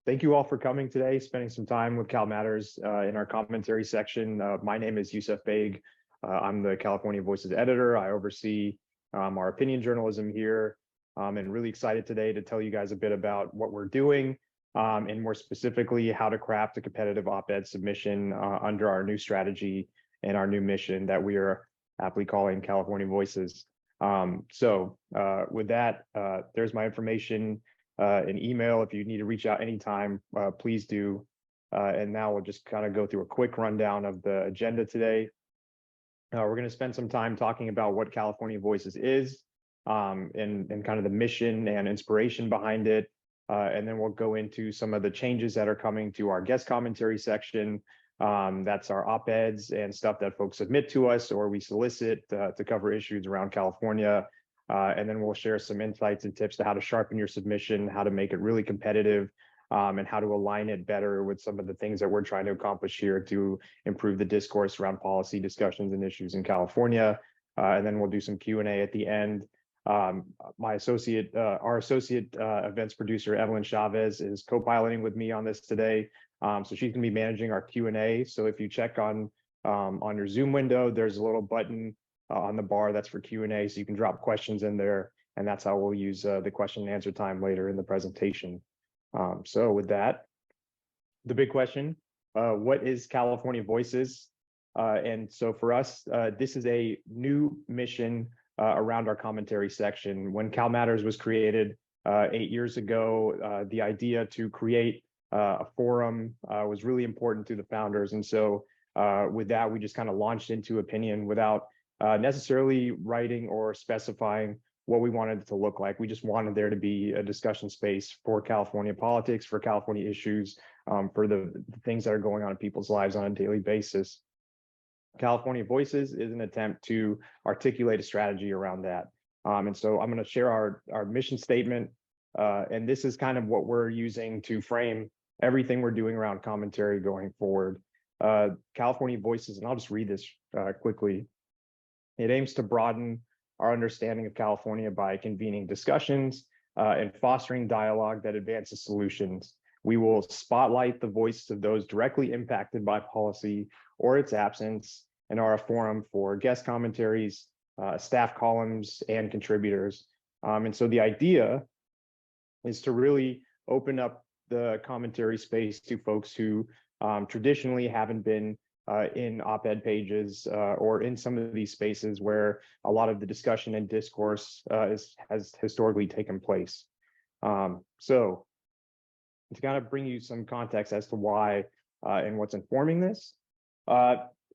Thank you all for coming today, spending some time with CalMatters in our commentary section. My name is Yousef Baig. I'm the California Voices editor. I oversee our opinion journalism here, and really excited today to tell you guys a bit about what we're doing, and more specifically, how to craft a competitive op-ed submission under our new strategy and our new mission that we are aptly calling California Voices. With that, there's my information. An email if you need to reach out anytime, please do. And now we'll just kind of go through a quick rundown of the agenda today. We're going to spend some time talking about what California Voices is, and kind of the mission and inspiration behind it. And then we'll go into some of the changes that are coming to our guest commentary section. That's our op-eds and stuff that folks submit to us or we solicit to cover issues around California. And then we'll share some insights and tips to how to sharpen your submission, how to make it really competitive, and how to align it better with some of the things that we're trying to accomplish here to improve the discourse around policy discussions and issues in California. And then we'll do some Q&A at the end. Our associate events producer, Evelyn Chavez, is co-piloting with me on this today. So she's going to be managing our Q&A. So if you check on your Zoom window, there's a little button on the bar that's for Q&A, so you can drop questions in there, and that's how we'll use the question and answer time later in the presentation. So with that, the big question, what is California Voices? And so for us, this is a new mission around our commentary section. When CalMatters was created 8 years ago, the idea to create a forum was really important to the founders. And so with that, we just kind of launched into opinion without necessarily writing or specifying what we wanted it to look like. We just wanted there to be a discussion space for California politics, for California issues, for the things that are going on in people's lives on a daily basis. California Voices is an attempt to articulate a strategy around that. And so I'm going to share our mission statement, and this is kind of what we're using to frame everything we're doing around commentary going forward. California Voices, and I'll just read this quickly. It aims to broaden our understanding of California by convening discussions and fostering dialogue that advances solutions. We will spotlight the voices of those directly impacted by policy or its absence, and are a forum for guest commentaries, staff columns, and contributors. And so the idea is to really open up the commentary space to folks who traditionally haven't been in op-ed pages or in some of these spaces where a lot of the discussion and discourse has historically taken place. So to kind of bring you some context as to why and what's informing this,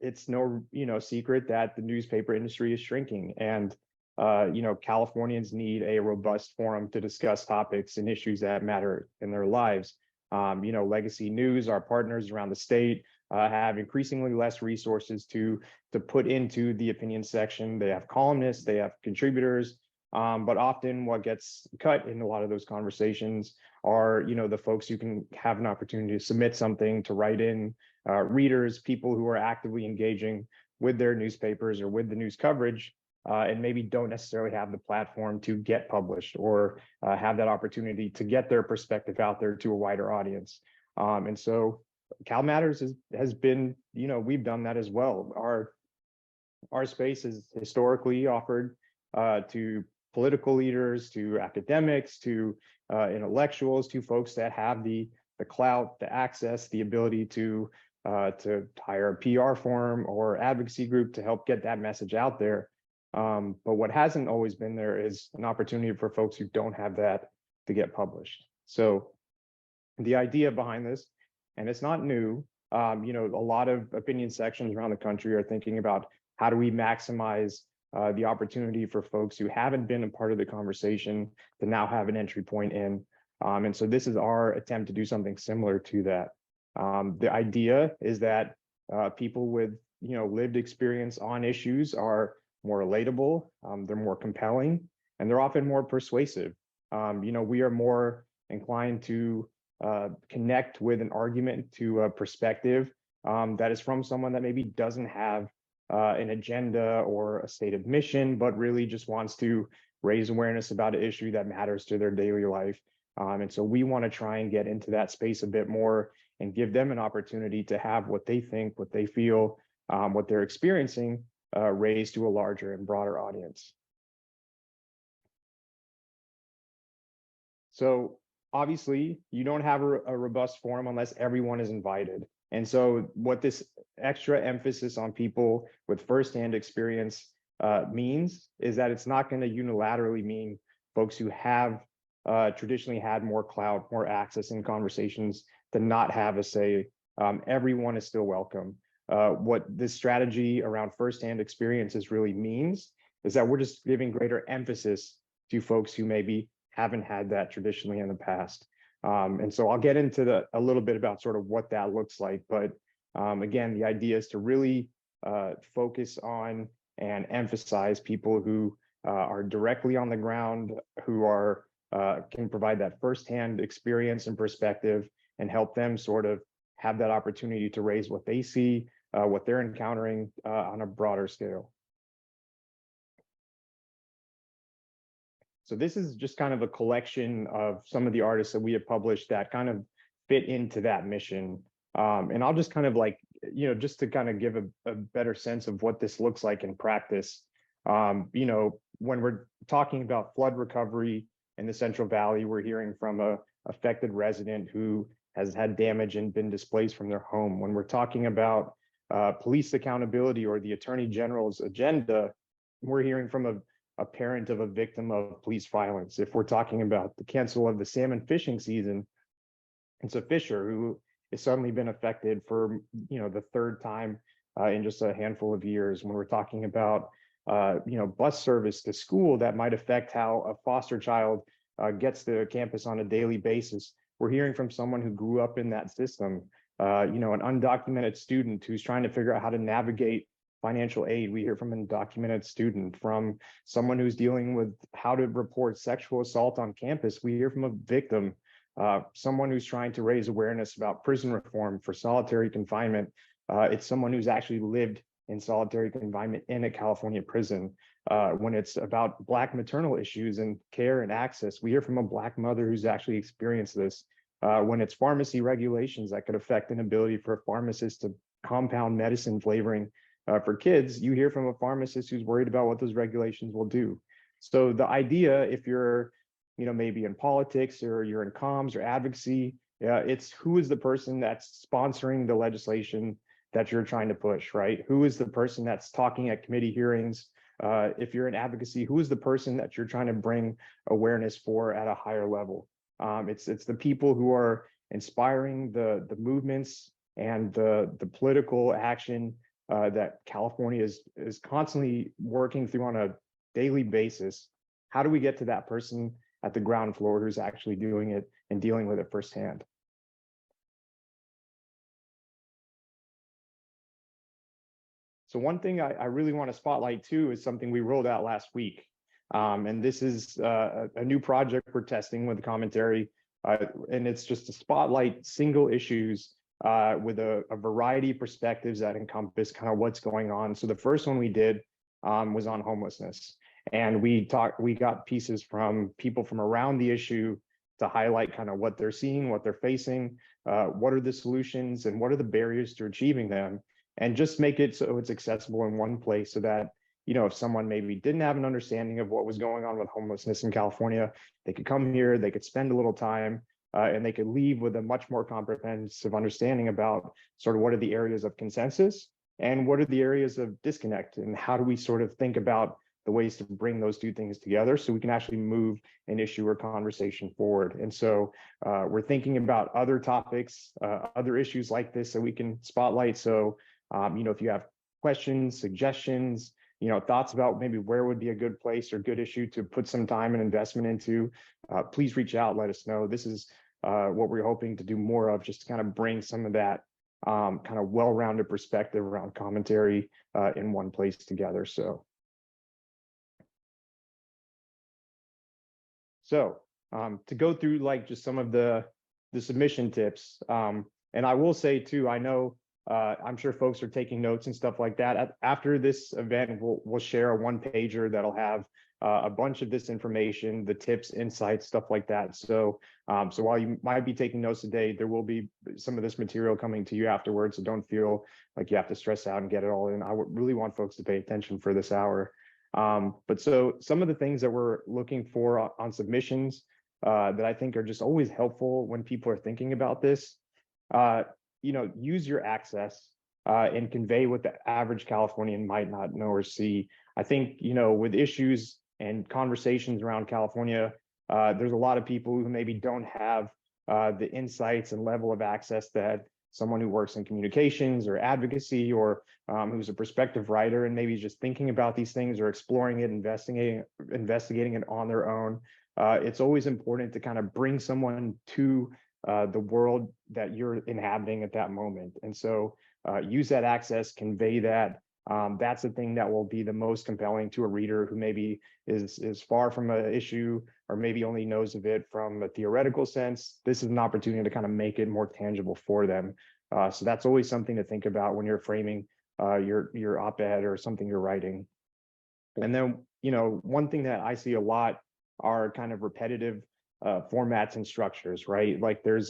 it's no secret that the newspaper industry is shrinking, and Californians need a robust forum to discuss topics and issues that matter in their lives. Legacy News, our partners around the state, have increasingly less resources to put into the opinion section. They have columnists, they have contributors, but often what gets cut in a lot of those conversations are, the folks who can have an opportunity to submit something, to write in, readers, people who are actively engaging with their newspapers or with the news coverage, and maybe don't necessarily have the platform to get published or have that opportunity to get their perspective out there to a wider audience. And so CalMatters has been, we've done that as well. Our space is historically offered to political leaders, to academics, to intellectuals, to folks that have the clout, the access, the ability to hire a PR firm or advocacy group to help get that message out there. But what hasn't always been there is an opportunity for folks who don't have that to get published. So the idea behind this, and it's not new, a lot of opinion sections around the country are thinking about how do we maximize the opportunity for folks who haven't been a part of the conversation to now have an entry point in. And so this is our attempt to do something similar to that. The idea is that people with lived experience on issues are more relatable, they're more compelling, and they're often more persuasive. We are more inclined to connect with an argument, to a perspective that is from someone that maybe doesn't have an agenda or a stated mission, but really just wants to raise awareness about an issue that matters to their daily life. And so we want to try and get into that space a bit more and give them an opportunity to have what they think, what they feel, what they're experiencing raised to a larger and broader audience. So obviously, you don't have a robust forum unless everyone is invited. And so what this extra emphasis on people with firsthand experience means is that it's not going to unilaterally mean folks who have traditionally had more clout, more access in conversations to not have a say. Everyone is still welcome. What this strategy around firsthand experiences really means is that we're just giving greater emphasis to folks who maybe haven't had that traditionally in the past. And so I'll get into a little bit about sort of what that looks like. But again, the idea is to really focus on and emphasize people who are directly on the ground, who are can provide that firsthand experience and perspective and help them sort of have that opportunity to raise what they see, what they're encountering on a broader scale. So this is just kind of a collection of some of the artists that we have published that kind of fit into that mission. And I'll just kind of like, just to kind of give a better sense of what this looks like in practice. When we're talking about flood recovery in the Central Valley, we're hearing from a affected resident who has had damage and been displaced from their home. When we're talking about police accountability or the Attorney General's agenda, we're hearing from a parent of a victim of police violence. If we're talking about the cancel of the salmon fishing season, it's a fisher who has suddenly been affected for the third time in just a handful of years. When we're talking about bus service to school that might affect how a foster child gets to campus on a daily basis, we're hearing from someone who grew up in that system. An undocumented student who's trying to figure out how to navigate financial aid. We hear from an undocumented student, from someone who's dealing with how to report sexual assault on campus. We hear from a victim, someone who's trying to raise awareness about prison reform for solitary confinement. It's someone who's actually lived in solitary confinement in a California prison. When it's about Black maternal issues and care and access, we hear from a Black mother who's actually experienced this. When it's pharmacy regulations that could affect an ability for a pharmacist to compound medicine flavoring for kids, you hear from a pharmacist who's worried about what those regulations will do. So the idea, if you're, maybe in politics or you're in comms or advocacy, it's who is the person that's sponsoring the legislation that you're trying to push, right? Who is the person that's talking at committee hearings? If you're in advocacy, who is the person that you're trying to bring awareness for at a higher level? It's the people who are inspiring the movements and the political action that California is constantly working through on a daily basis. How do we get to that person at the ground floor who's actually doing it and dealing with it firsthand? So one thing I really want to spotlight too is something we rolled out last week. And this is a new project we're testing with commentary. And it's just to spotlight single issues with a variety of perspectives that encompass kind of what's going on. So the first one we did was on homelessness. And we got pieces from people from around the issue to highlight kind of what they're seeing, what they're facing, what are the solutions, and what are the barriers to achieving them, and just make it so it's accessible in one place so that, if someone maybe didn't have an understanding of what was going on with homelessness in California, they could come here, they could spend a little time, and they could leave with a much more comprehensive understanding about sort of what are the areas of consensus and what are the areas of disconnect, and how do we sort of think about the ways to bring those two things together so we can actually move an issue or conversation forward. And so we're thinking about other topics, other issues like this that we can spotlight. So, if you have questions, suggestions, thoughts about maybe where would be a good place or good issue to put some time and investment into, please reach out, let us know. This is what we're hoping to do more of, just to kind of bring some of that kind of well-rounded perspective around commentary in one place together. So to go through like just some of the submission tips, and I will say too, I know I'm sure folks are taking notes and stuff like that. After this event, we'll share a one-pager that'll have a bunch of this information, the tips, insights, stuff like that. So, so while you might be taking notes today, there will be some of this material coming to you afterwards. So don't feel like you have to stress out and get it all in. I would really want folks to pay attention for this hour. But so some of the things that we're looking for on submissions that I think are just always helpful when people are thinking about this, use your access and convey what the average Californian might not know or see. I think, with issues and conversations around California, there's a lot of people who maybe don't have the insights and level of access that someone who works in communications or advocacy or who's a prospective writer and maybe just thinking about these things or exploring it, investigating it on their own. It's always important to kind of bring someone to the world that you're inhabiting at that moment. And so use that access, convey that. That's the thing that will be the most compelling to a reader who maybe is far from an issue or maybe only knows of it from a theoretical sense. This is an opportunity to kind of make it more tangible for them. So that's always something to think about when you're framing your op-ed or something you're writing. And then, one thing that I see a lot are kind of repetitive formats and structures, right? Like there's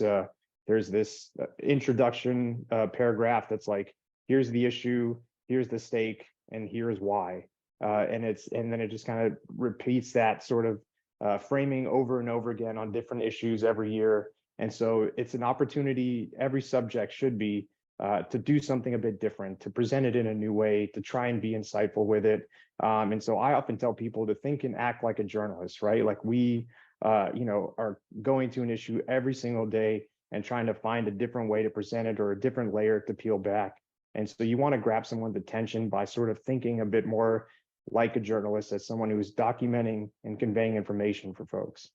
this introduction paragraph that's like, here's the issue, here's the stake, and here's why. And then it just kind of repeats that sort of framing over and over again on different issues every year. And so it's an opportunity, every subject should be, to do something a bit different, to present it in a new way, to try and be insightful with it. And so I often tell people to think and act like a journalist, right? Like we, are going to an issue every single day and trying to find a different way to present it or a different layer to peel back. And so you want to grab someone's attention by sort of thinking a bit more like a journalist, as someone who is documenting and conveying information for folks.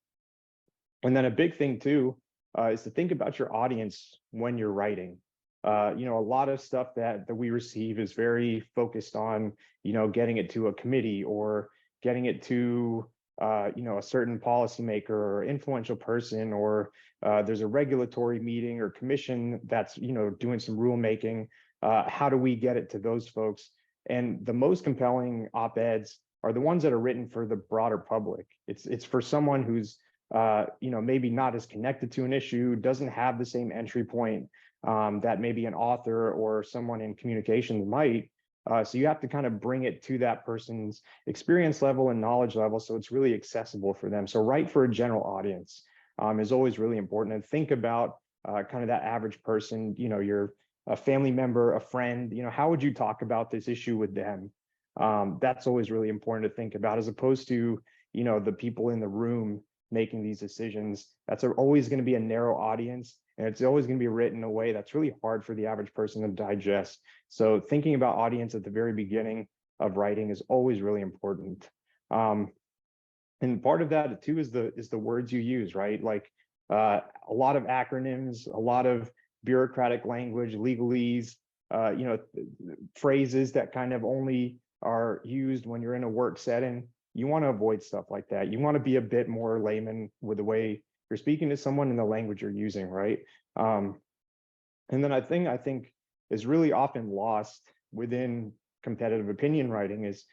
And then a big thing too is to think about your audience when you're writing. A lot of stuff that we receive is very focused on, getting it to a committee or getting it to, a certain policymaker or influential person, or there's a regulatory meeting or commission that's, doing some rulemaking. How do we get it to those folks? And the most compelling op-eds are the ones that are written for the broader public. It's for someone who's, maybe not as connected to an issue, doesn't have the same entry point that maybe an author or someone in communications might. So you have to kind of bring it to that person's experience level and knowledge level, so it's really accessible for them. So write for a general audience is always really important. And think about kind of that average person, you're a family member, a friend, how would you talk about this issue with them? That's always really important to think about, as opposed to, the people in the room making these decisions. That's always going to be a narrow audience, and it's always going to be written in a way that's really hard for the average person to digest. So thinking about audience at the very beginning of writing is always really important. And part of that too is the words you use, right? Like a lot of acronyms, a lot of bureaucratic language, legalese, phrases that kind of only are used when you're in a work setting. You want to avoid stuff like that. You want to be a bit more layman with the way you're speaking to someone in the language you're using, right? And then I think is really often lost within competitive opinion writing is,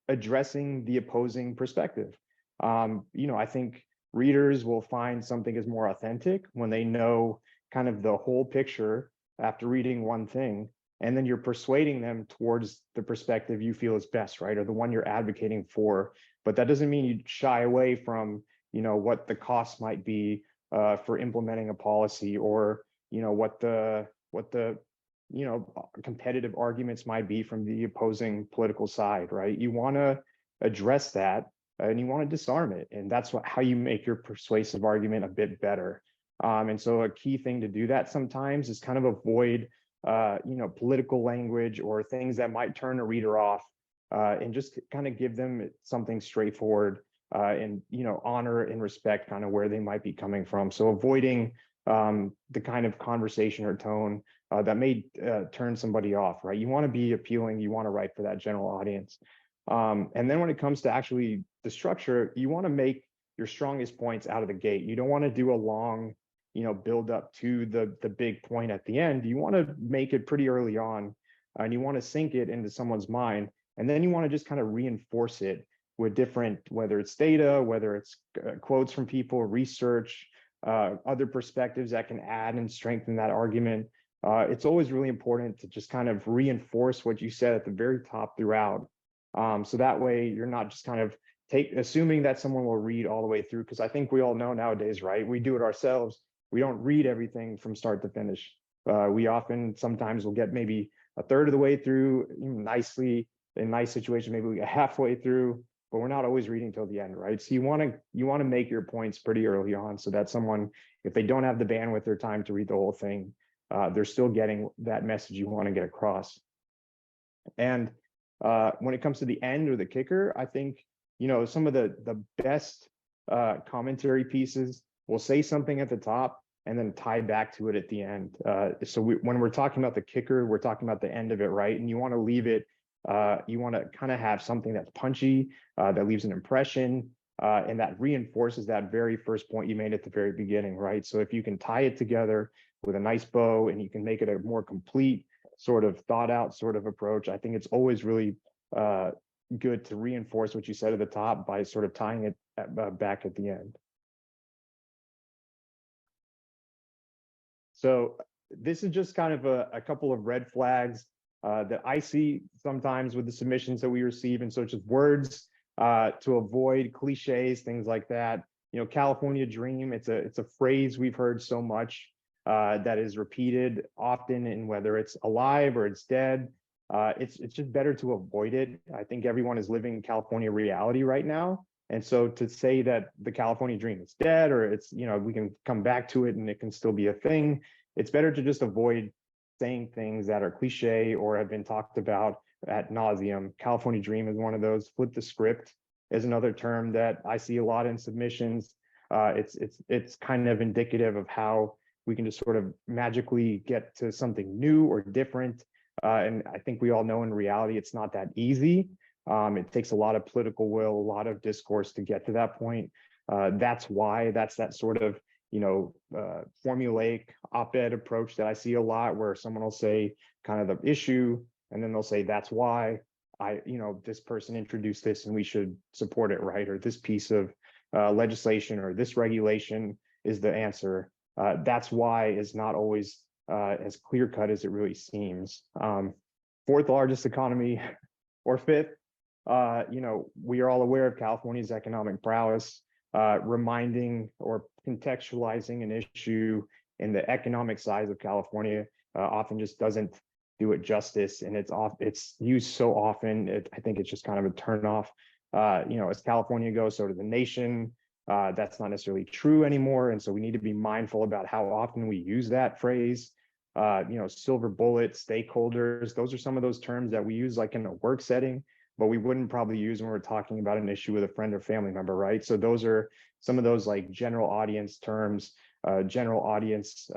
addressing the opposing perspective. I think readers will find something is more authentic when they know kind of the whole picture after reading one thing, and then you're persuading them towards the perspective you feel is best, right? Or the one you're advocating for. But that doesn't mean you shy away from, what the costs might be for implementing a policy, or, what the competitive arguments might be from the opposing political side, right? You want to address that and you want to disarm it. And that's how you make your persuasive argument a bit better. And so a key thing to do that sometimes is kind of avoid political language or things that might turn a reader off, and just kind of give them something straightforward, and honor and respect kind of where they might be coming from. So avoiding the kind of conversation or tone that may turn somebody off, right? You want to be appealing, you want to write for that general audience. And then when it comes to actually the structure, you want to make your strongest points out of the gate. You don't want to do a long build up to the big point at the end. You want to make it pretty early on, and you want to sink it into someone's mind, and then you want to just kind of reinforce it with different, whether it's data, whether it's quotes from people, research, other perspectives that can add and strengthen that argument. It's always really important to just kind of reinforce what you said at the very top throughout. So that way you're not just kind of assuming that someone will read all the way through, because I think we all know nowadays, right? We do it ourselves. We don't read everything from start to finish. We often sometimes will get maybe a third of the way through, nicely, in a nice situation, maybe we get halfway through, but we're not always reading till the end, right? So you want to make your points pretty early on, so that someone, if they don't have the bandwidth or time to read the whole thing, they're still getting that message you want to get across. And when it comes to the end or the kicker, I think, some of the best commentary pieces will say something at the top and then tie back to it at the end. So when we're talking about the kicker, we're talking about the end of it, right? And you want to leave it, you want to kind of have something that's punchy, that leaves an impression, and that reinforces that very first point you made at the very beginning, right? So if you can tie it together with a nice bow and you can make it a more complete, sort of thought out sort of approach, I think it's always really good to reinforce what you said at the top by sort of tying it back at the end. So this is just kind of a couple of red flags that I see sometimes with the submissions that we receive. And so it's just words to avoid, cliches, things like that. California dream, it's a phrase we've heard so much that is repeated often, in whether it's alive or it's dead. It's just better to avoid it. I think everyone is living California reality right now. And so to say that the California dream is dead, or it's, we can come back to it and it can still be a thing, it's better to just avoid saying things that are cliche or have been talked about ad nauseum. California dream is one of those. Flip the script is another term that I see a lot in submissions. It's kind of indicative of how we can just sort of magically get to something new or different. And I think we all know in reality, it's not that easy. It takes a lot of political will, a lot of discourse to get to that point. That's why that's that sort of, formulaic op-ed approach that I see a lot, where someone will say kind of the issue, and then they'll say, that's why this person introduced this and we should support it, right? Or this piece of legislation or this regulation is the answer. That's why is not always as clear cut as it really seems. Fourth largest economy, or fifth, we are all aware of California's economic prowess. Reminding or contextualizing an issue in the economic size of California often just doesn't do it justice, and it's used so often. I think it's just kind of a turnoff. As California goes, so to the nation. That's not necessarily true anymore, and so we need to be mindful about how often we use that phrase. Silver bullet, stakeholders, those are some of those terms that we use like in a work setting, but we wouldn't probably use when we're talking about an issue with a friend or family member, right? So those are some of those like general audience terms, general audience,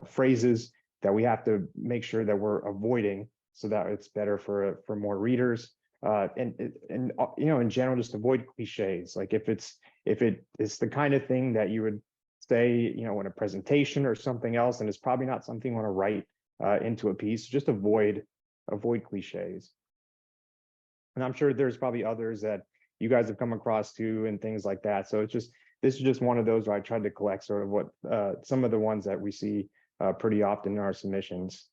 phrases that we have to make sure that we're avoiding, so that it's better for more readers. And in general, just avoid cliches. Like if it is the kind of thing that you would say, in a presentation or something else, and it's probably not something you want to write into a piece, just avoid cliches. And I'm sure there's probably others that you guys have come across too, and things like that. So this is just one of those where I tried to collect sort of what some of the ones that we see pretty often in our submissions.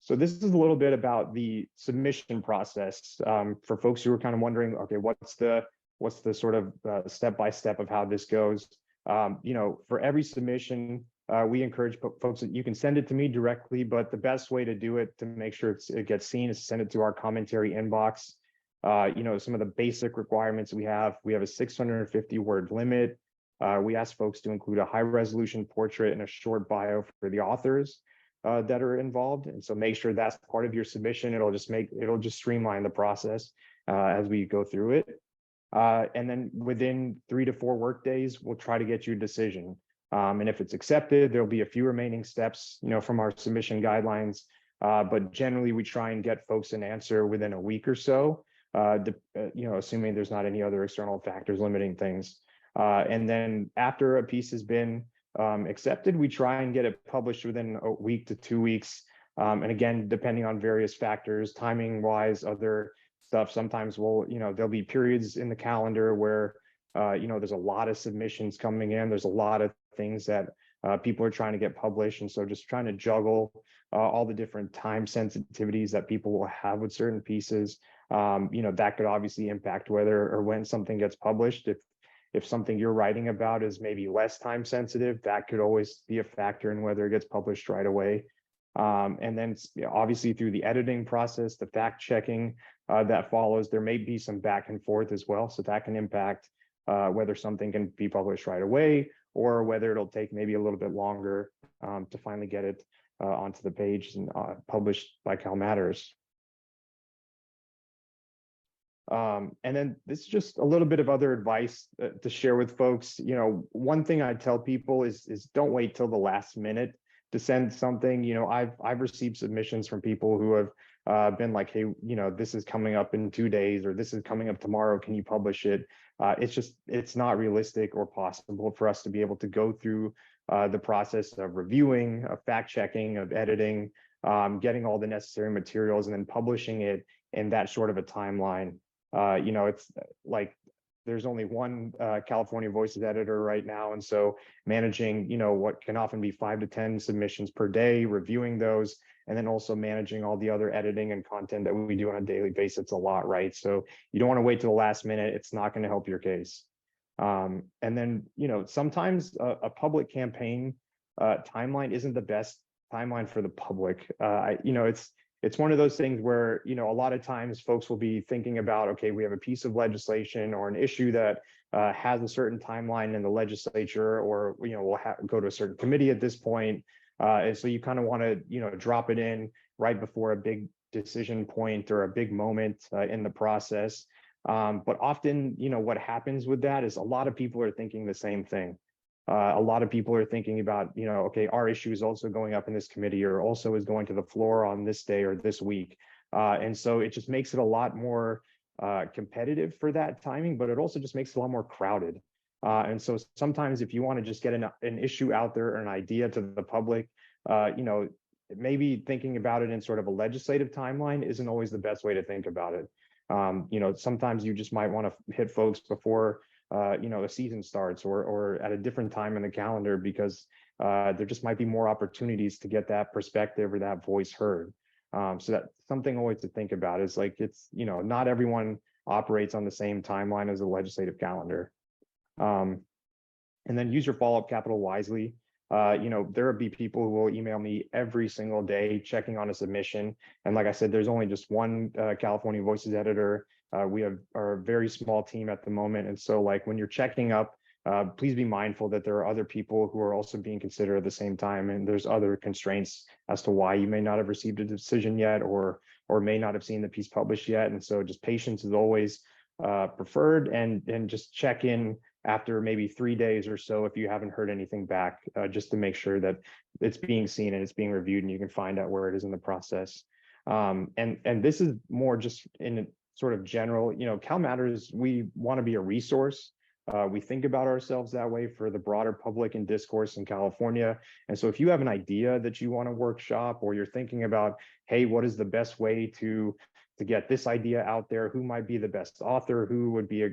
So this is a little bit about the submission process for folks who are kind of wondering, okay, what's the sort of step-by-step of how this goes. For every submission, we encourage folks that you can send it to me directly, but the best way to do it to make sure it gets seen is to send it to our commentary inbox. Some of the basic requirements we have a 650 word limit. We ask folks to include a high resolution portrait and a short bio for the authors that are involved. And so make sure that's part of your submission. It'll just streamline the process as we go through it. And then within 3 to 4 work days, we'll try to get you a decision. And if it's accepted, there'll be a few remaining steps, from our submission guidelines. But generally, we try and get folks an answer within a week or so, assuming there's not any other external factors limiting things. And then after a piece has been accepted, we try and get it published within a week to 2 weeks. And again, depending on various factors, timing wise, other stuff, sometimes there'll be periods in the calendar where, there's a lot of submissions coming in. There's a lot of things that people are trying to get published. And so just trying to juggle all the different time sensitivities that people will have with certain pieces, that could obviously impact whether or when something gets published. If something you're writing about is maybe less time sensitive, that could always be a factor in whether it gets published right away. And then obviously through the editing process, the fact checking that follows, there may be some back and forth as well. So that can impact whether something can be published right away or whether it'll take maybe a little bit longer to finally get it onto the page and published by CalMatters. And then this is just a little bit of other advice to share with folks. One thing I tell people is don't wait till the last minute to send something. I've received submissions from people who have been like, hey, this is coming up in 2 days, or this is coming up tomorrow. Can you publish it? It's not realistic or possible for us to be able to go through the process of reviewing, of fact checking, of editing, getting all the necessary materials, and then publishing it in that short of a timeline. It's like there's only one California Voices editor right now. And so managing, what can often be 5 to 10 submissions per day, reviewing those, and then also managing all the other editing and content that we do on a daily basis, it's a lot, right? So you don't want to wait to the last minute. It's not going to help your case. And then, sometimes a public campaign timeline isn't the best timeline for the public. It's one of those things where, a lot of times folks will be thinking about, okay, we have a piece of legislation or an issue that has a certain timeline in the legislature, or, we'll go to a certain committee at this point. And so you kind of want to, drop it in right before a big decision point or a big moment in the process. But often, what happens with that is a lot of people are thinking the same thing. A lot of people are thinking about, okay, our issue is also going up in this committee, or also is going to the floor on this day or this week. And so it just makes it a lot more competitive for that timing, but it also just makes it a lot more crowded. And so sometimes if you want to just get an issue out there or an idea to the public, maybe thinking about it in sort of a legislative timeline isn't always the best way to think about it. Sometimes you just might want to hit folks before the season starts, or at a different time in the calendar, because there just might be more opportunities to get that perspective or that voice heard. So that's something always to think about, is like, not everyone operates on the same timeline as a legislative calendar. And then use your follow-up capital wisely. There will be people who will email me every single day checking on a submission. And like I said, there's only just one California Voices editor. We are a very small team at the moment. And so like when you're checking up, please be mindful that there are other people who are also being considered at the same time. And there's other constraints as to why you may not have received a decision yet, or may not have seen the piece published yet. And so just patience is always preferred, and just check in after maybe 3 days or so if you haven't heard anything back, just to make sure that it's being seen and it's being reviewed, and you can find out where it is in the process. And this is more just in sort of general, CalMatters, we want to be a resource. We think about ourselves that way for the broader public and discourse in California. And so if you have an idea that you want to workshop, or you're thinking about, hey, what is the best way to get this idea out there? Who might be the best author? Who would be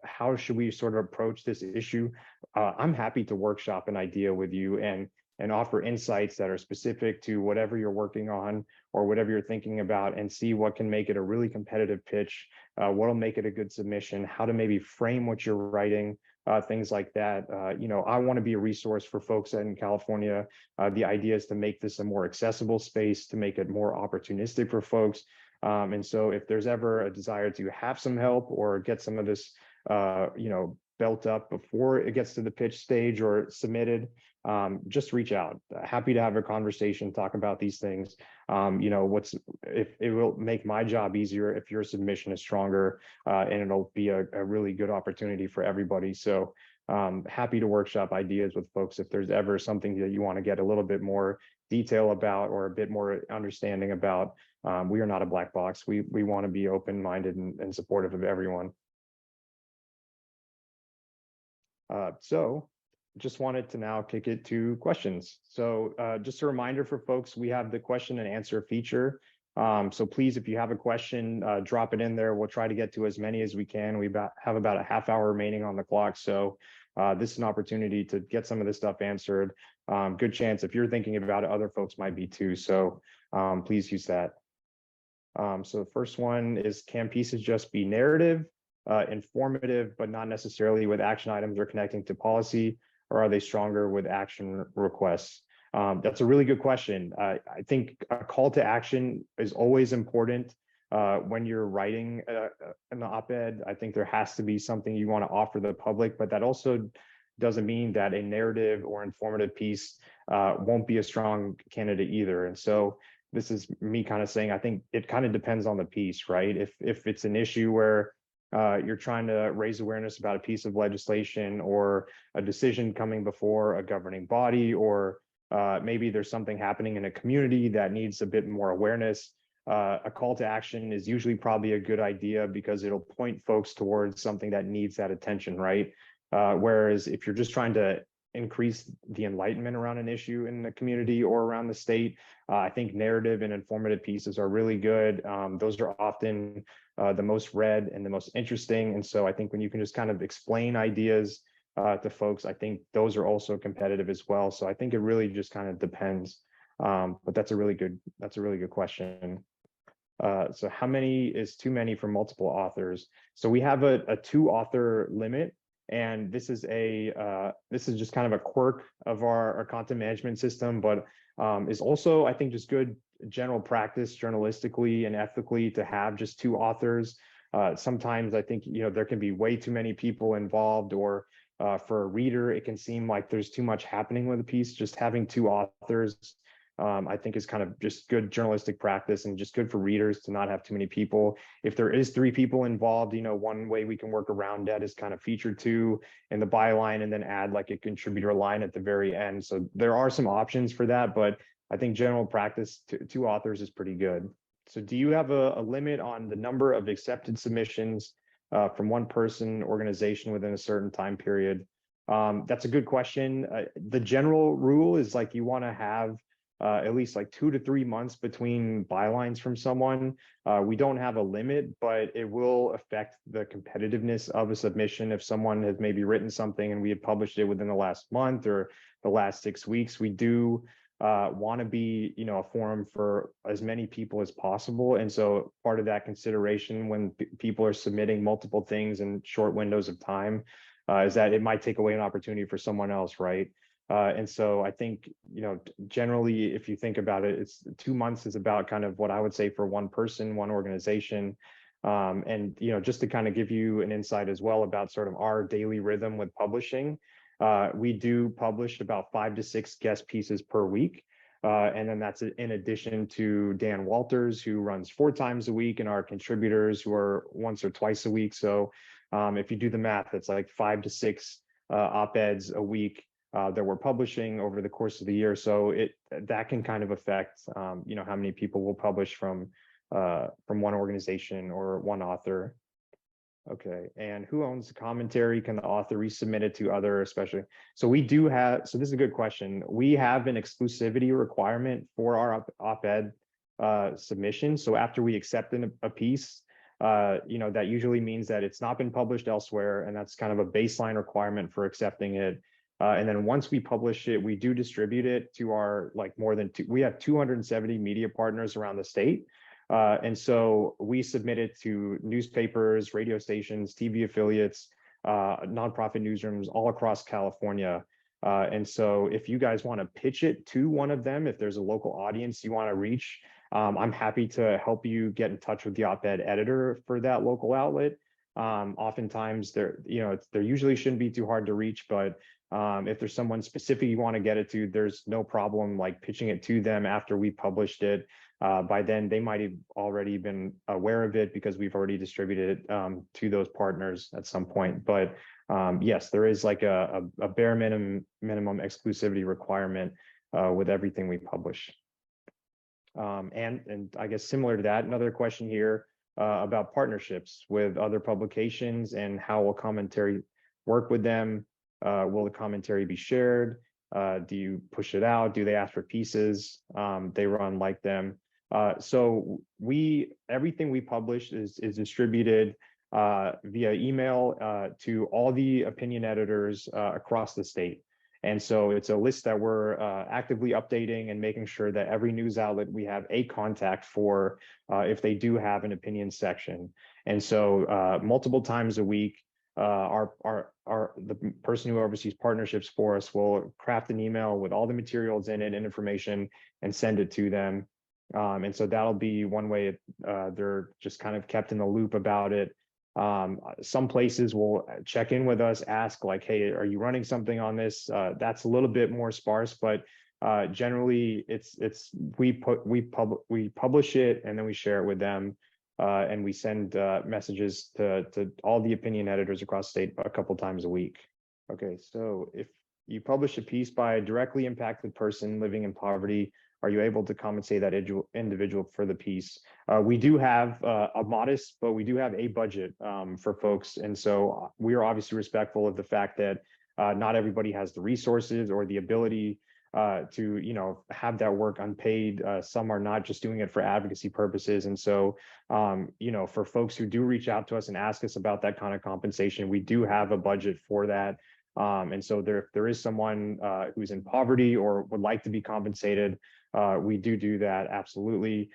how should we sort of approach this issue? I'm happy to workshop an idea with you and offer insights that are specific to whatever you're working on or whatever you're thinking about, and see what can make it a really competitive pitch, what'll make it a good submission, how to maybe frame what you're writing, things like that. I want to be a resource for folks in California. The idea is to make this a more accessible space, to make it more opportunistic for folks. And so if there's ever a desire to have some help or get some of this built up before it gets to the pitch stage or submitted, just reach out. Happy to have a conversation, talk about these things. If it will make my job easier if your submission is stronger, and it'll be a really good opportunity for everybody. So happy to workshop ideas with folks if there's ever something that you want to get a little bit more detail about or a bit more understanding about. We are not a black box. We want to be open-minded and supportive of everyone. So just wanted to now kick it to questions. So just a reminder for folks, we have the question and answer feature So please, if you have a question, drop it in there. We'll try to get to as many as we can. Have about a half hour remaining on the clock. So this is an opportunity to get some of this stuff answered. Good chance if you're thinking about it, other folks might be too. So please use that. So the first one is, can pieces just be narrative, informative, but not necessarily with action items or connecting to policy, or are they stronger with action requests? That's a really good question. I think a call to action is always important when you're writing an op-ed. I think there has to be something you want to offer the public, but that also doesn't mean that a narrative or informative piece won't be a strong candidate either. And so this is me kind of saying, I think it kind of depends on the piece, right? If it's an issue where you're trying to raise awareness about a piece of legislation or a decision coming before a governing body, or maybe there's something happening in a community that needs a bit more awareness, a call to action is usually probably a good idea because it'll point folks towards something that needs that attention, right? Whereas if you're just trying to increase the enlightenment around an issue in the community or around the state, I think narrative and informative pieces are really good. Those are often the most read and the most interesting. And so I think when you can just kind of explain ideas to folks, I think those are also competitive as well. So I think it really just kind of depends. But that's a really good question. So how many is too many for multiple authors? So we have a 2-author limit. And this is just kind of a quirk of our content management system, but is also, I think, just good general practice journalistically and ethically to have just 2 authors. Sometimes I think, there can be way too many people involved, or for a reader, it can seem like there's too much happening with a piece. Just having 2 authors, I think, is kind of just good journalistic practice and just good for readers to not have too many people. If there is 3 people involved, one way we can work around that is kind of feature 2 in the byline and then add like a contributor line at the very end. So there are some options for that, but I think general practice, 2 authors is pretty good. So do you have a limit on the number of accepted submissions from one person, organization within a certain time period? That's a good question. The general rule is like you want to have at least like 2 to 3 months between bylines from someone. We don't have a limit, but it will affect the competitiveness of a submission. If someone has maybe written something and we have published it within the last month or the last 6 weeks, we do want to be, a forum for as many people as possible. And so part of that consideration when people are submitting multiple things in short windows of time is that it might take away an opportunity for someone else, right? And so I think, generally, if you think about it, it's 2 months is about kind of what I would say for one person, one organization. And, just to kind of give you an insight as well about sort of our daily rhythm with publishing, we do publish about 5 to 6 guest pieces per week. And then that's in addition to Dan Walters, who runs 4 times a week, and our contributors who are once or twice a week. So if you do the math, it's like 5 to 6 op-eds a week that we're publishing over the course of the year. So that can kind of affect, how many people will publish from one organization or one author. Okay, and who owns the commentary? Can the author resubmit it to other, especially? So we do have, so this is a good question. We have an exclusivity requirement for our op-ed submission. So after we accept a piece, that usually means that it's not been published elsewhere, and that's kind of a baseline requirement for accepting it. And then once we publish it, we do distribute it to our we have 270 media partners around the state. And so we submit it to newspapers, radio stations, TV affiliates, nonprofit newsrooms all across California. And so if you guys want to pitch it to one of them, if there's a local audience you want to reach, I'm happy to help you get in touch with the op-ed editor for that local outlet. Oftentimes there usually shouldn't be too hard to reach, but if there's someone specific you want to get it to, there's no problem like pitching it to them after we published it. By then they might have already been aware of it because we've already distributed it to those partners at some point. But yes, there is like a bare minimum exclusivity requirement with everything we publish. And I guess similar to that, another question here about partnerships with other publications and how will commentary work with them? Will the commentary be shared? Do you push it out? Do they ask for pieces? They run like them. So everything we publish is distributed via email to all the opinion editors across the state. And so it's a list that we're actively updating and making sure that every news outlet we have a contact for if they do have an opinion section. And so multiple times a week, the person who oversees partnerships for us will craft an email with all the materials in it and information and send it to them. And so that'll be one way they're just kind of kept in the loop about it. Some places will check in with us, ask like, hey, are you running something on this? That's a little bit more sparse, but generally we publish it and then we share it with them. And we send messages to all the opinion editors across the state a couple times a week. Okay, so if you publish a piece by a directly impacted person living in poverty, are you able to compensate that individual for the piece? We do have a modest, but we do have a budget for folks. And so we are obviously respectful of the fact that not everybody has the resources or the ability to have that work unpaid. Some are not just doing it for advocacy purposes. And so for folks who do reach out to us and ask us about that kind of compensation, we do have a budget for that. And so if there is someone who's in poverty or would like to be compensated, we do that, absolutely.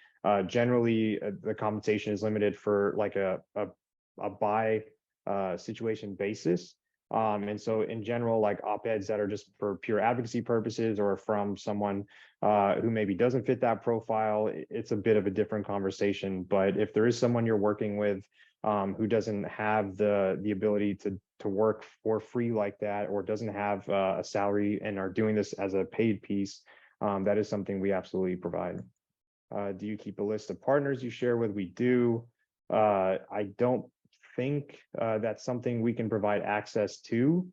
Generally, the compensation is limited for like a by situation basis. And so in general, like op-eds that are just for pure advocacy purposes or from someone who maybe doesn't fit that profile, it's a bit of a different conversation. But if there is someone you're working with who doesn't have the ability to work for free like that, or doesn't have a salary and are doing this as a paid piece, that is something we absolutely provide. Do you keep a list of partners you share with? We do. I don't think that's something we can provide access to.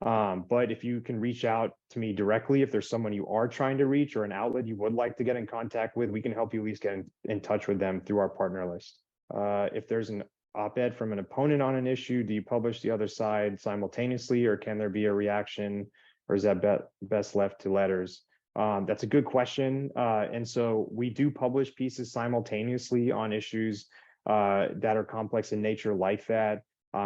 But if you can reach out to me directly, if there's someone you are trying to reach or an outlet you would like to get in contact with, we can help you at least get in touch with them through our partner list. If there's an op-ed from an opponent on an issue, do you publish the other side simultaneously, or can there be a reaction, or is that best left to letters? That's a good question. And so we do publish pieces simultaneously on issues that are complex in nature like that.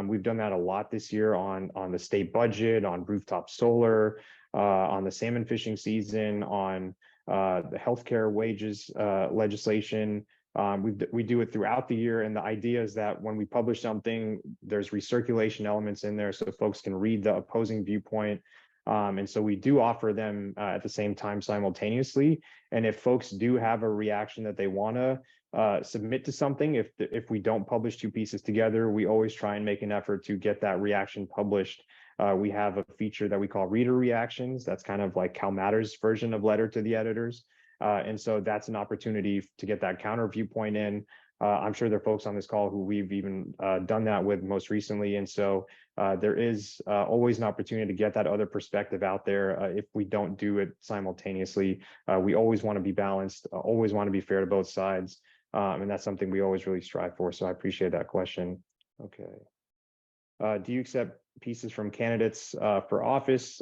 We've done that a lot this year on the state budget, on rooftop solar, on the salmon fishing season, on the healthcare wages legislation. We do it throughout the year, and the idea is that when we publish something, there's recirculation elements in there so folks can read the opposing viewpoint. And so we do offer them at the same time simultaneously. And if folks do have a reaction that they want to submit to something, if we don't publish two pieces together, we always try and make an effort to get that reaction published. We have a feature that we call reader reactions. That's kind of like CalMatters version of letter to the editors. And so that's an opportunity to get that counter viewpoint in. I'm sure there are folks on this call who we've even done that with most recently. And so there is always an opportunity to get that other perspective out there if we don't do it simultaneously. We always want to be balanced, always want to be fair to both sides. And that's something we always really strive for. So I appreciate that question. Okay. Do you accept pieces from candidates for office?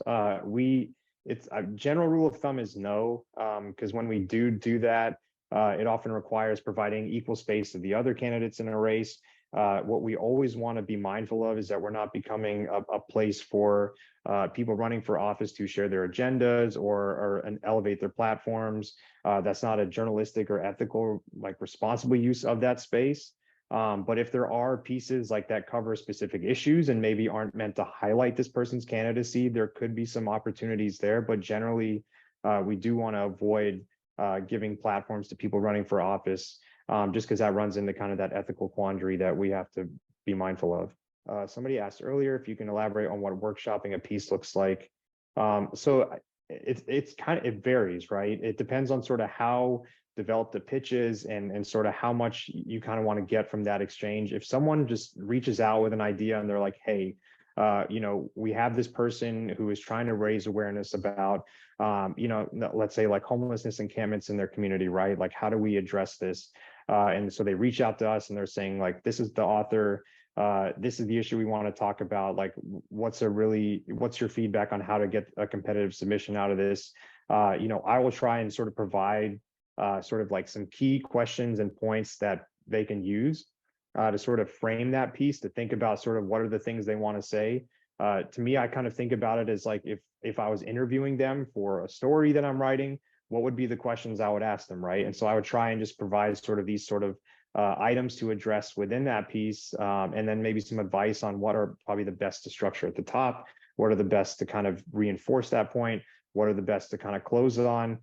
It's a general rule of thumb is no, because when we do that, it often requires providing equal space to the other candidates in a race. What we always want to be mindful of is that we're not becoming a place for people running for office to share their agendas or elevate their platforms. That's not a journalistic or ethical, like responsible use of that space. But if there are pieces like that cover specific issues and maybe aren't meant to highlight this person's candidacy, there could be some opportunities there. But generally, we do want to avoid giving platforms to people running for office, just because that runs into kind of that ethical quandary that we have to be mindful of. Somebody asked earlier if you can elaborate on what workshopping a piece looks like. So it varies, right? It depends on sort of how developed the pitch is and sort of how much you kind of want to get from that exchange. If someone just reaches out with an idea and they're like, hey, we have this person who is trying to raise awareness about, let's say like homelessness encampments in their community, right? Like, how do we address this? And so they reach out to us and they're saying like, this is the author, this is the issue we want to talk about. Like, what's your feedback on how to get a competitive submission out of this? I will try and sort of provide sort of like some key questions and points that they can use to sort of frame that piece, to think about sort of what are the things they want to say. To me, I kind of think about it as like if I was interviewing them for a story that I'm writing, what would be the questions I would ask them, right? And so I would try and just provide sort of these sort of items to address within that piece, and then maybe some advice on what are probably the best to structure at the top, what are the best to kind of reinforce that point, what are the best to kind of close it on.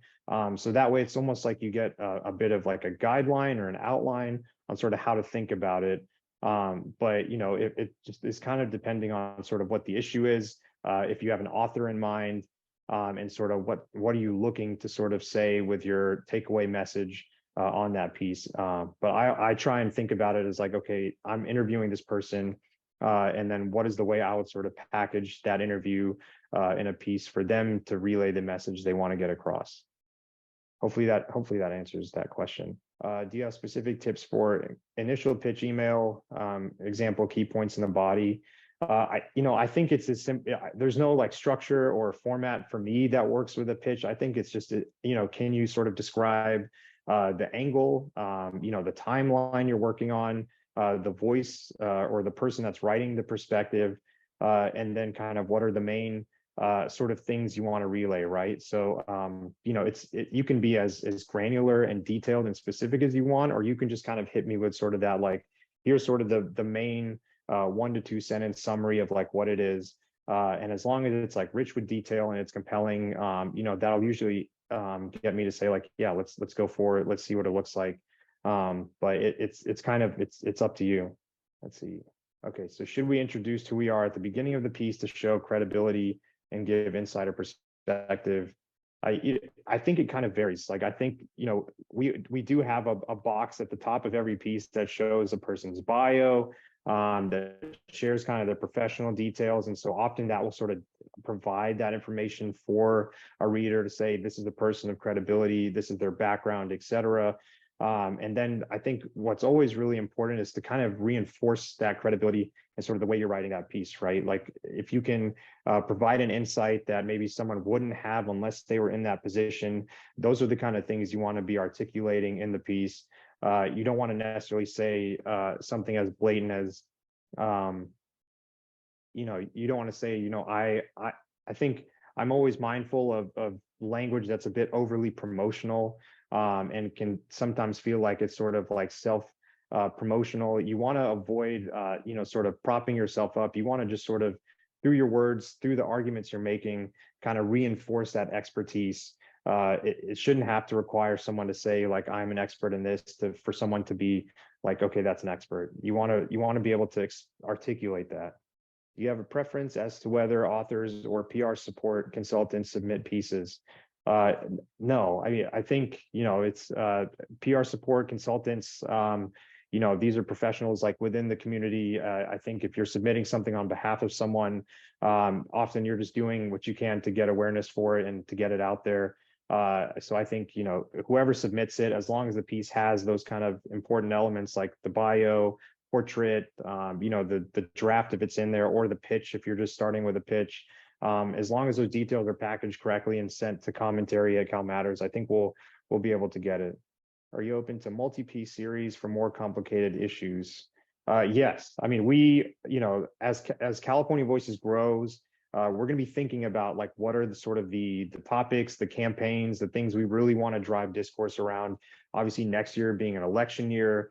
So that way it's almost like you get a bit of like a guideline or an outline on sort of how to think about it. But you know, it just is kind of depending on sort of what the issue is. If you have an author in mind, and sort of what are you looking to sort of say with your takeaway message on that piece. But I try and think about it as like, okay, I'm interviewing this person, and then what is the way I would sort of package that interview in a piece for them to relay the message they want to get across. Hopefully that answers that question. Do you have specific tips for initial pitch email, example key points in the body? I think it's as simple. There's no like structure or format for me that works with a pitch. I think it's just, can you sort of describe the angle, the timeline you're working on, the voice or the person that's writing the perspective, and then kind of what are the main sort of things you want to relay, right? So, you can be as granular and detailed and specific as you want, or you can just kind of hit me with sort of that, like, here's sort of the main 1 to 2 sentence summary of like what it is. And as long as it's like rich with detail and it's compelling, that'll usually get me to say like, yeah, let's go for it. Let's see what it looks like. But it's up to you. Let's see. Okay, so should we introduce who we are at the beginning of the piece to show credibility and give insider perspective? I think it kind of varies. Like, I think, we do have a box at the top of every piece that shows a person's bio, that shares kind of their professional details. And so often that will sort of provide that information for a reader to say, this is a person of credibility, this is their background, et cetera. And then I think what's always really important is to kind of reinforce that credibility and sort of the way you're writing that piece, right? Like, if you can provide an insight that maybe someone wouldn't have unless they were in that position, those are the kind of things you want to be articulating in the piece. You don't want to necessarily say something as blatant as, you don't want to say, I think I'm always mindful of language that's a bit overly promotional, and can sometimes feel like it's sort of like self promotional. You want to avoid, sort of propping yourself up. You want to just sort of, through your words, through the arguments you're making, kind of reinforce that expertise. It shouldn't have to require someone to say like, I'm an expert in this, for someone to be like, okay, that's an expert. You want to be able to articulate that. Do you have a preference as to whether authors or PR support consultants submit pieces? No, I mean, I think, it's PR support consultants. These are professionals like within the community. I think if you're submitting something on behalf of someone, often you're just doing what you can to get awareness for it and to get it out there. So I think, whoever submits it, as long as the piece has those kind of important elements like the bio, portrait, the draft if it's in there, or the pitch if you're just starting with a pitch, as long as those details are packaged correctly and sent to commentary at CalMatters, I think we'll be able to get it. Are you open to multi-piece series for more complicated issues? Yes. I mean, we, as California Voices grows, we're going to be thinking about like, what are the sort of the topics, the campaigns, the things we really want to drive discourse around. Obviously, next year being an election year,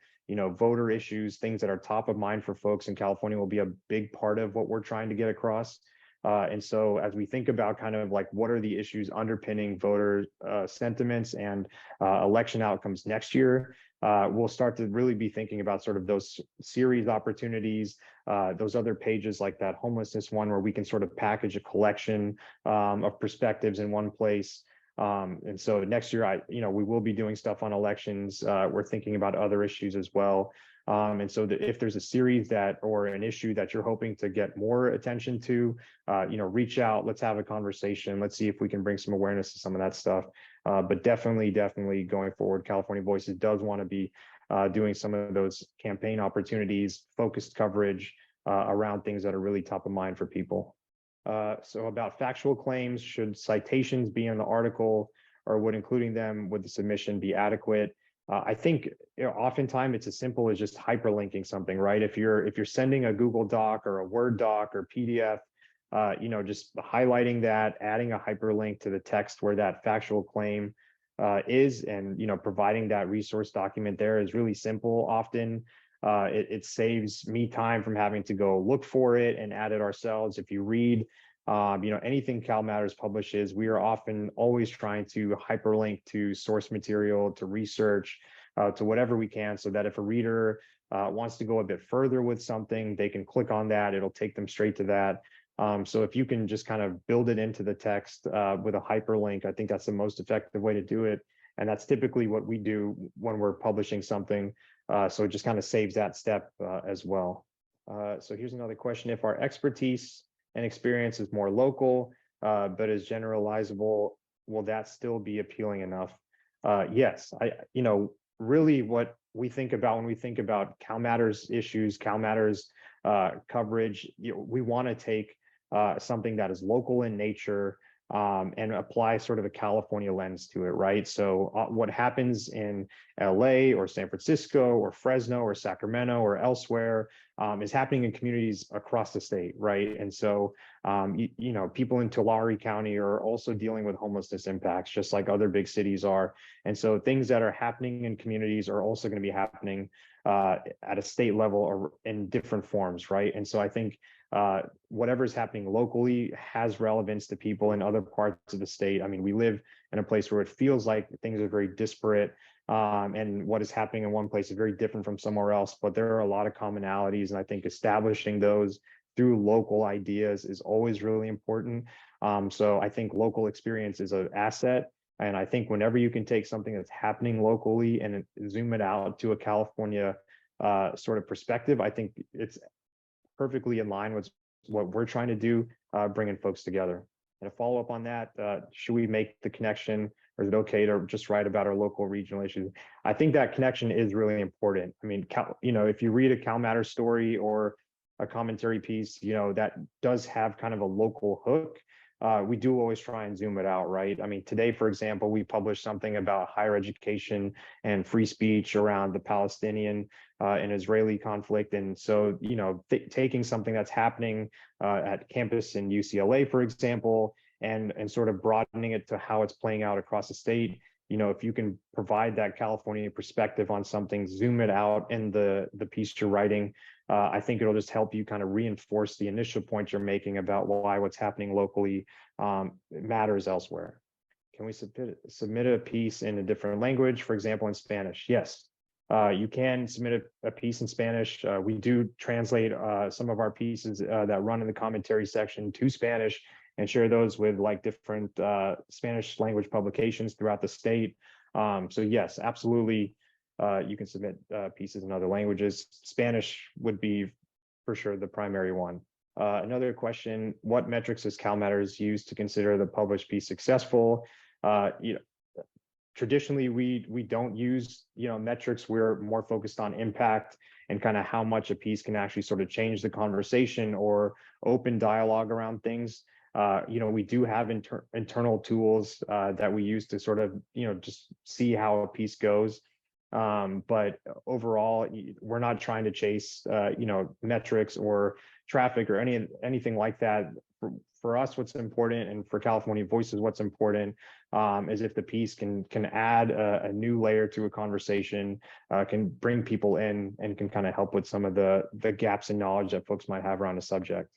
voter issues, things that are top of mind for folks in California will be a big part of what we're trying to get across. And so as we think about kind of like, what are the issues underpinning voter sentiments and election outcomes next year, we'll start to really be thinking about sort of those series opportunities, those other pages like that homelessness one, where we can sort of package a collection of perspectives in one place. And so next year, we will be doing stuff on elections. We're thinking about other issues as well. And so if there's a series or an issue that you're hoping to get more attention to, reach out, let's have a conversation. Let's see if we can bring some awareness to some of that stuff. But definitely going forward, California Voices does want to be doing some of those campaign opportunities, focused coverage around things that are really top of mind for people. So about factual claims, should citations be in the article or would including them with the submission be adequate? I think oftentimes it's as simple as just hyperlinking something, right? If you're sending a Google Doc or a Word doc or PDF, just highlighting that, adding a hyperlink to the text where that factual claim is, and providing that resource document there is really simple. Often it saves me time from having to go look for it and add it ourselves. If you read anything CalMatters publishes, we are often always trying to hyperlink to source material, to research, to whatever we can, so that if a reader wants to go a bit further with something, they can click on that. It'll take them straight to that. So if you can just kind of build it into the text with a hyperlink, I think that's the most effective way to do it. And that's typically what we do when we're publishing something. So it just kind of saves that step as well. So here's another question. If our expertise and experience is more local, but is generalizable, will that still be appealing enough? Yes, really what we think about when we think about CalMatters issues, CalMatters coverage, we want to take something that is local in nature and apply sort of a California lens to it, right? So what happens in LA or San Francisco or Fresno or Sacramento or elsewhere is happening in communities across the state, right? And so, people in Tulare County are also dealing with homelessness impacts, just like other big cities are. And so things that are happening in communities are also going to be happening at a state level or in different forms, right? And so I think whatever is happening locally has relevance to people in other parts of the state. I mean, we live in a place where it feels like things are very disparate, and what is happening in one place is very different from somewhere else, but there are a lot of commonalities, and I think establishing those through local ideas is always really important. So I think local experience is an asset. And I think whenever you can take something that's happening locally and zoom it out to a California sort of perspective, I think it's perfectly in line with what we're trying to do, bringing folks together. And a follow up on that, should we make the connection, or is it okay to just write about our local regional issues? I think that connection is really important. I mean, if you read a CalMatters story or a commentary piece, that does have kind of a local hook. We do always try and zoom it out, right? I mean, today, for example, we published something about higher education and free speech around the Palestinian and Israeli conflict. And so, taking something that's happening at campus in UCLA, for example, and sort of broadening it to how it's playing out across the state. If you can provide that California perspective on something, zoom it out in the piece you're writing, I think it'll just help you kind of reinforce the initial point you're making about why what's happening locally matters elsewhere. Can we submit a piece in a different language, for example, in Spanish? Yes, you can submit a piece in Spanish. We do translate some of our pieces that run in the commentary section to Spanish and share those with like different Spanish language publications throughout the state. So yes, absolutely. You can submit pieces in other languages. Spanish would be for sure the primary one. Another question, what metrics does CalMatters use to consider the published piece successful? Traditionally, we don't use metrics. We're more focused on impact and kind of how much a piece can actually sort of change the conversation or open dialogue around things. We do have internal tools that we use to sort of just see how a piece goes. But overall, we're not trying to chase, metrics or traffic or anything like that. For us, what's important, and for California Voices, what's important is if the piece can add a new layer to a conversation, can bring people in, and can kind of help with some of the gaps in knowledge that folks might have around a subject.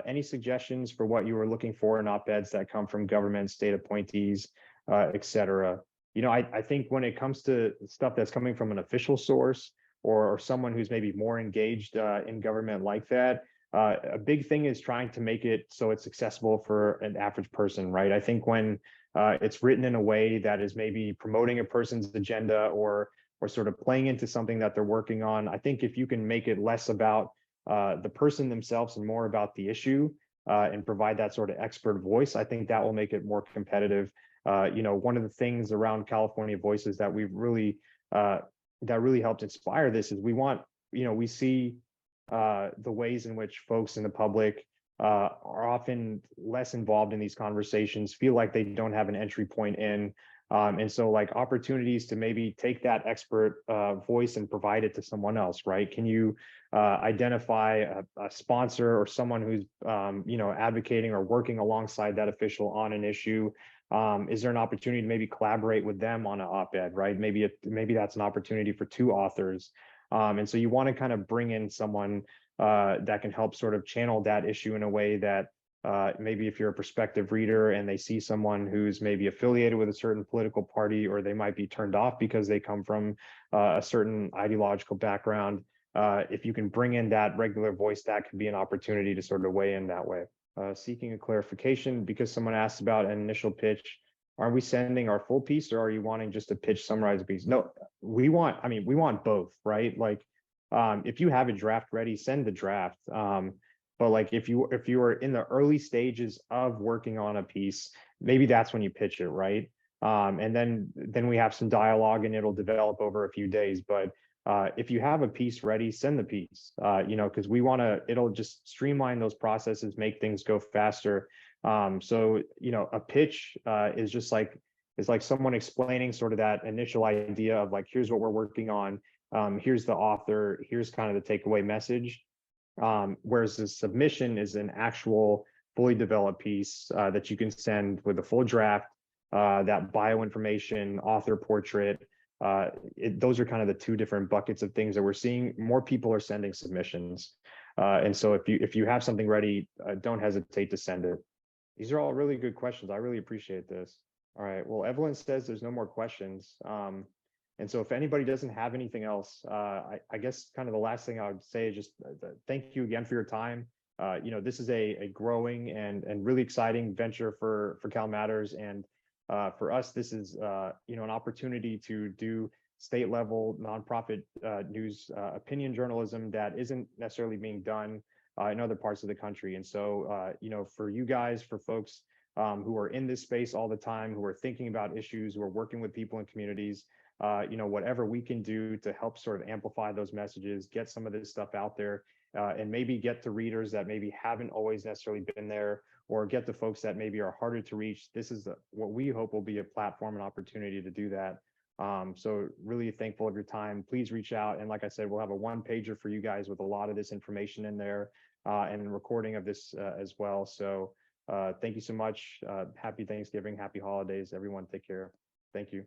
Any suggestions for what you were looking for in op-eds that come from government, state appointees, et cetera? I think when it comes to stuff that's coming from an official source or someone who's maybe more engaged in government like that, a big thing is trying to make it so it's accessible for an average person, right? I think when it's written in a way that is maybe promoting a person's agenda or sort of playing into something that they're working on, I think if you can make it less about the person themselves and more about the issue and provide that sort of expert voice, I think that will make it more competitive. One of the things around California Voices that we've really that really helped inspire this is we see the ways in which folks in the public are often less involved in these conversations, feel like they don't have an entry point in. And so like opportunities to maybe take that expert voice and provide it to someone else, right? Can you identify a sponsor or someone who's advocating or working alongside that official on an issue? Is there an opportunity to maybe collaborate with them on an op-ed, right? Maybe that's an opportunity for two authors. And so you want to kind of bring in someone that can help sort of channel that issue in a way that maybe if you're a prospective reader and they see someone who's maybe affiliated with a certain political party, or they might be turned off because they come from a certain ideological background, if you can bring in that regular voice, that could be an opportunity to sort of weigh in that way. Seeking a clarification because someone asked about an initial pitch. Are we sending our full piece, or are you wanting just a pitch summarize piece? No, we want both, right? Like if you have a draft ready, send the draft. But like if you are in the early stages of working on a piece, maybe that's when you pitch it, right? And then we have some dialogue and it'll develop over a few days. But if you have a piece ready, send the piece. Because it'll just streamline those processes, make things go faster. So a pitch is just like someone explaining sort of that initial idea of like, here's what we're working on. Here's the author, here's kind of the takeaway message. Whereas the submission is an actual fully developed piece that you can send with a full draft, that bio information, author portrait. Those are kind of the two different buckets of things that we're seeing. More people are sending submissions. And so if you have something ready, don't hesitate to send it. These are all really good questions. I really appreciate this. All right. Well, Evelyn says there's no more questions. And so if anybody doesn't have anything else, I guess kind of the last thing I would say is just thank you again for your time. This is a growing and really exciting venture for CalMatters. And for us, this is, an opportunity to do state level nonprofit news opinion journalism that isn't necessarily being done in other parts of the country. And so, for you guys, for folks who are in this space all the time, who are thinking about issues, who are working with people in communities, whatever we can do to help sort of amplify those messages, get some of this stuff out there, and maybe get to readers that maybe haven't always necessarily been there, or get to folks that maybe are harder to reach. This is what we hope will be a platform and opportunity to do that. So really thankful of your time. Please reach out. And like I said, we'll have a one-pager for you guys with a lot of this information in there and a recording of this as well. So thank you so much. Happy Thanksgiving, happy holidays, everyone. Take care. Thank you.